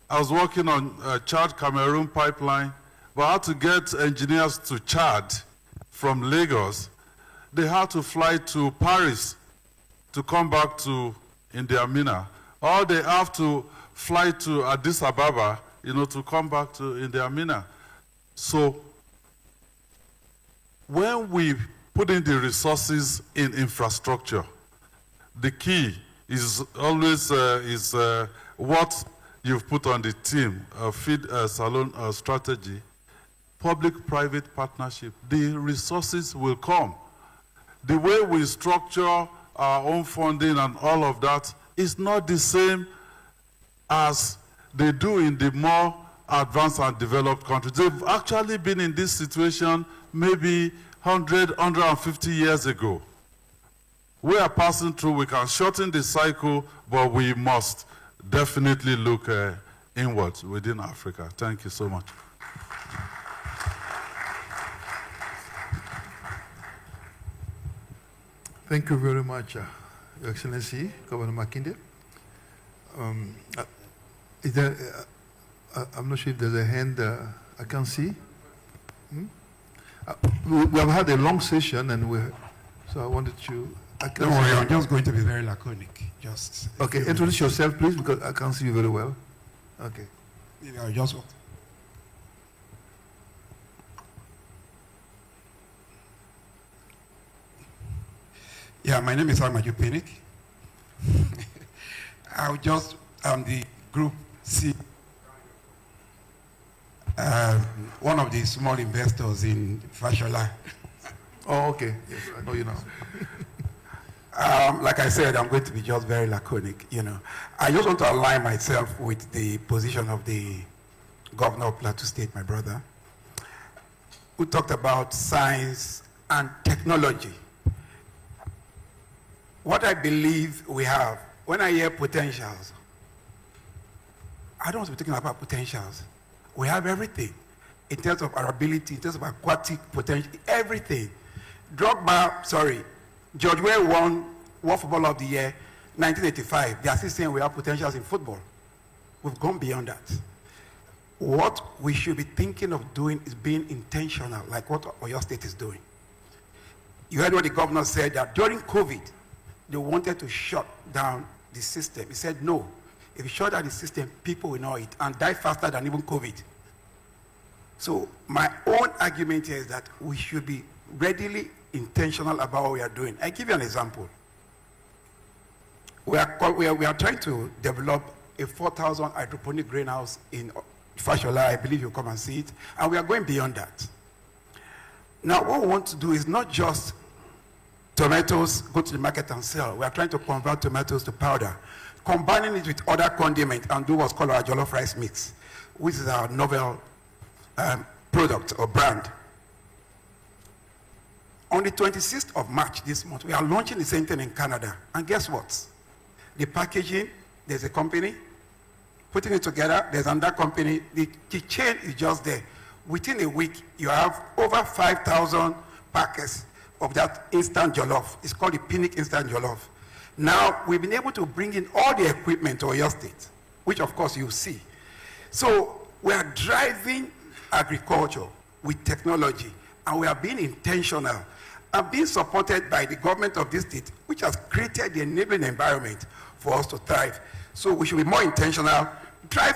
I was working on Chad-Cameroon pipeline, but I had to get engineers to Chad from Lagos. They had to fly to Paris to come back to Indiamina, or they have to fly to Addis Ababa, to come back to Indiamina. So when we put in the resources in infrastructure, the key is always what you've put on the team, feed salon strategy, public-private partnership. The resources will come. The way we structure our own funding and all of that is not the same as they do in the more advanced and developed countries. They've actually been in this situation maybe 100, 150 years ago. We are passing through, we can shorten the cycle, but we must definitely look inwards within Africa. Thank you so much. Thank you very much, Your Excellency, Governor Makinde. Is there, I'm not sure if there's a hand I can see. We have had a long session, and so I wanted to. Don't worry, I'm just going to be very laconic. Just okay, introduce yourself, please, because I can't see you very well. Okay. Maybe I'll just. Yeah, my name is Amaju Pinnick. I'm the group C, one of the small investors in Fashola. Oh, okay. Yes, I know you now. Like I said, I'm going to be just very laconic, I just want to align myself with the position of the governor of Plateau State, my brother, who talked about science and technology. What I believe we have, when I hear potentials, I don't want to be talking about potentials. We have everything in terms of our ability, in terms of aquatic potential, everything. George Weah won World Footballer of the Year 1985. They are still saying we have potentials in football. We've gone beyond that. What we should be thinking of doing is being intentional, like what Oyo State is doing. You heard what the governor said, that during COVID, they wanted to shut down the system. He said, no, if you shut down the system, people will know it and die faster than even COVID. So my own argument here is that we should be readily intentional about what we are doing. I give you an example. We are trying to develop a 4,000 hydroponic greenhouse in Fashola. I believe you'll come and see it. And we are going beyond that. Now, what we want to do is not just tomatoes go to the market and sell. We are trying to convert tomatoes to powder, combining it with other condiments and do what's called our jollof rice mix, which is our novel product or brand. On the 26th of March this month, we are launching the same thing in Canada. And guess what? The packaging, there's a company. Putting it together, there's another company. The chain is just there. Within a week, you have over 5,000 packets of that instant jollof. It's called the Pinnick Instant Jollof. Now, we've been able to bring in all the equipment to Oyo State, which of course you see. So we are driving agriculture with technology, and we are being intentional and being supported by the government of this state, which has created the enabling environment for us to thrive. So we should be more intentional, drive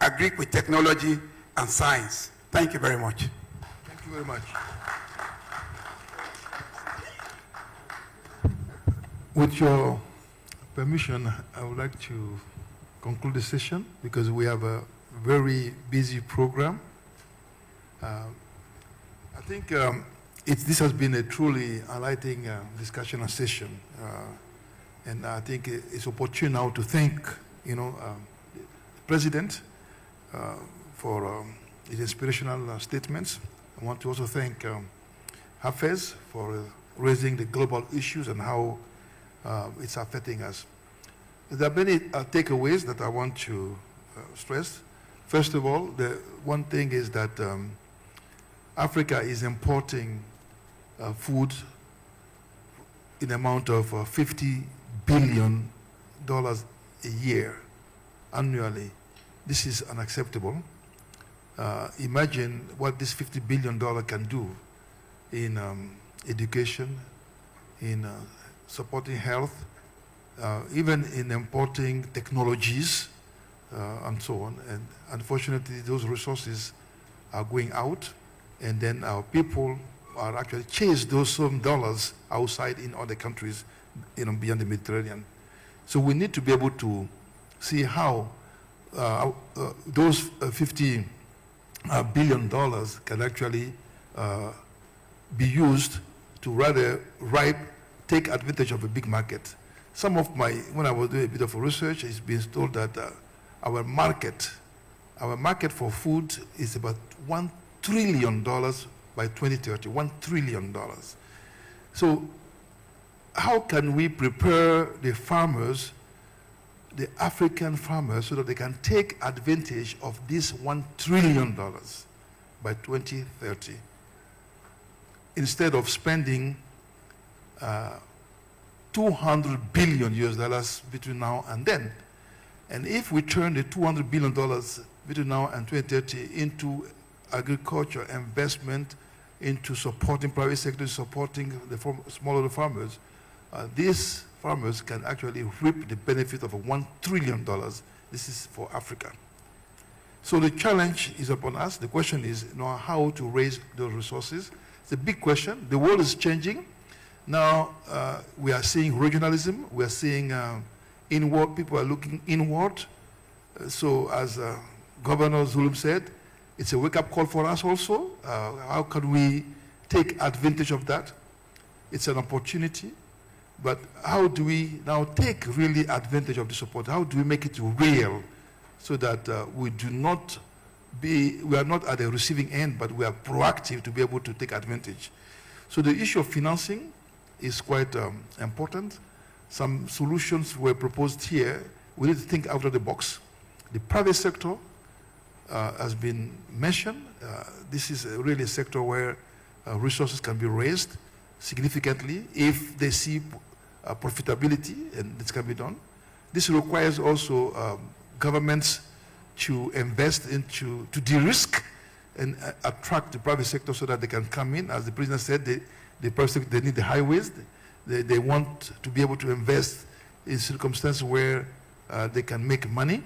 agri with technology and science. Thank you very much. Thank you very much. With your permission, I would like to conclude the session because we have a very busy program. I think this has been a truly enlightening discussion and session. And I think it's opportune now to thank, the President for his inspirational statements. I want to also thank Hafez for raising the global issues and how it's affecting us. There are many takeaways that I want to stress. First of all, the one thing is that Africa is importing food in the amount of $50 billion a year, annually. This is unacceptable. Imagine what this $50 billion can do in education, in supporting health, even in importing technologies, and so on. And unfortunately, those resources are going out, and then our people are actually chase those some dollars outside in other countries, beyond the Mediterranean. So we need to be able to see how those $50 billion can actually be used to rather take advantage of a big market. When I was doing a bit of research, it's been told that our market for food is about $1 trillion by 2030, $1 trillion. So how can we prepare the farmers, the African farmers, so that they can take advantage of this $1 trillion by 2030, instead of spending $200 billion between now and then? And if we turn the $200 billion between now and 2030 into agriculture investment, into supporting private sector, supporting the smaller farmers, these farmers can actually reap the benefit of $1 trillion. This is for Africa. So the challenge is upon us. The question is how to raise those resources. It's a big question. The world is changing. Now we are seeing regionalism. We are seeing inward. People are looking inward. So as Governor Zulum said, it's a wake-up call for us also. How can we take advantage of that? It's an opportunity. But how do we now take really advantage of the support? How do we make it real so that we are not at the receiving end, but we are proactive to be able to take advantage? So the issue of financing is quite important. Some solutions were proposed here. We need to think out of the box. The private sector has been mentioned. This is really a sector where resources can be raised significantly if they see profitability, and this can be done. This requires also governments to invest to de-risk and attract the private sector so that they can come in. As the President said, the private sector, they need the highways. They want to be able to invest in circumstances where they can make money.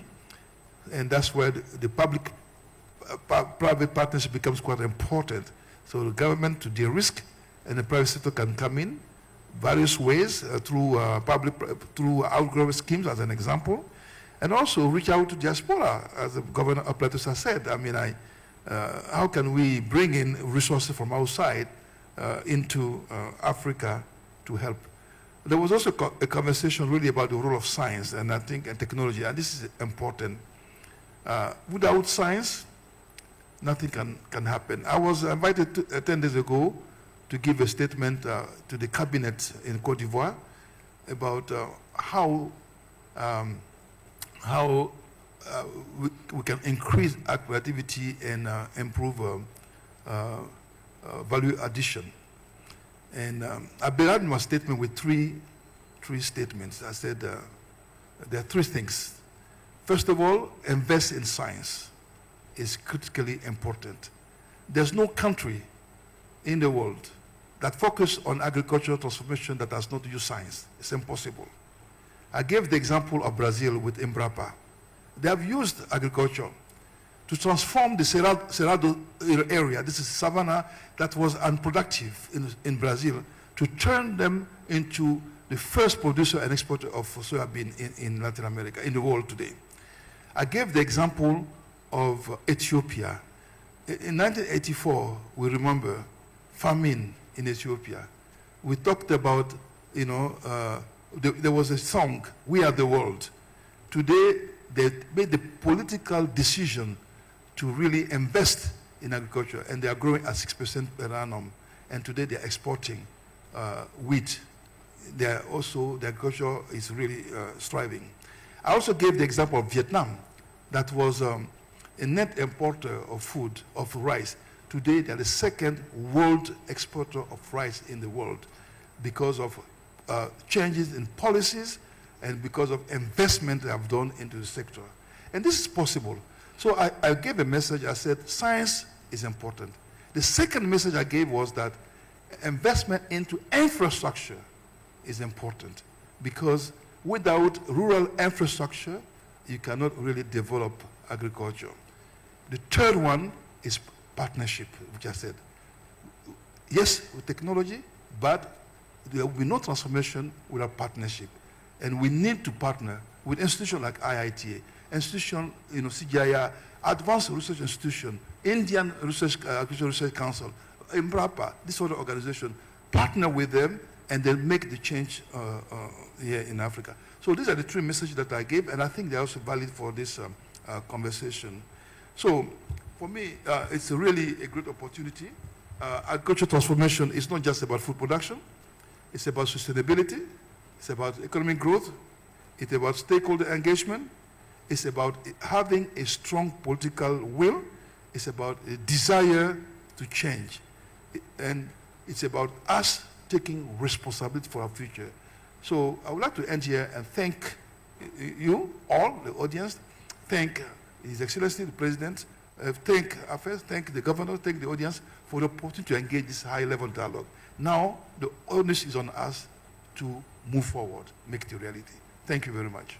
And that's where the public-private partnership becomes quite important. So the government to de-risk, and the private sector can come in various ways through outgrowth schemes, as an example, and also reach out to diaspora, as the Governor Plateau has said. How can we bring in resources from outside into Africa to help? There was also a conversation really about the role of science and technology, and this is important. Without science, nothing can happen. I was invited 10 days ago to give a statement to the cabinet in Côte d'Ivoire about how we can increase our creativity and improve value addition. And I began my statement with three statements. I said there are three things. First of all, invest in science is critically important. There's no country in the world that focuses on agricultural transformation that does not use science. It's impossible. I gave the example of Brazil with Embrapa. They have used agriculture to transform the Cerrado area, this is savanna that was unproductive in Brazil, to turn them into the first producer and exporter of soybean in Latin America, in the world today. I gave the example of Ethiopia. In 1984, we remember famine in Ethiopia. We talked about, there was a song, "We Are the World." Today, they made the political decision to really invest in agriculture, and they are growing at 6% per annum. And today, they are exporting wheat. The agriculture is really thriving. I also gave the example of Vietnam, that was a net importer of food, of rice. Today, they are the second world exporter of rice in the world because of changes in policies and because of investment they have done into the sector. And this is possible. So I gave a message. I said, science is important. The second message I gave was that investment into infrastructure is important, because without rural infrastructure, you cannot really develop agriculture. The third one is partnership, which I said. Yes, with technology, but there will be no transformation without partnership. And we need to partner with institutions like IITA, institution, CGIAR, Advanced Research Institution, Indian Agricultural Research Council, IMRAPA, this sort of organization, partner with them and then make the change here in Africa. So these are the three messages that I gave, and I think they're also valid for this conversation. So for me, it's really a great opportunity. Agricultural transformation is not just about food production. It's about sustainability. It's about economic growth. It's about stakeholder engagement. It's about having a strong political will. It's about a desire to change. And it's about us taking responsibility for our future. So I would like to end here and thank you all, the audience, thank His Excellency the President, thank Hafez, thank the Governor, thank the audience for the opportunity to engage this high-level dialogue. Now, the onus is on us to move forward, make it a reality. Thank you very much.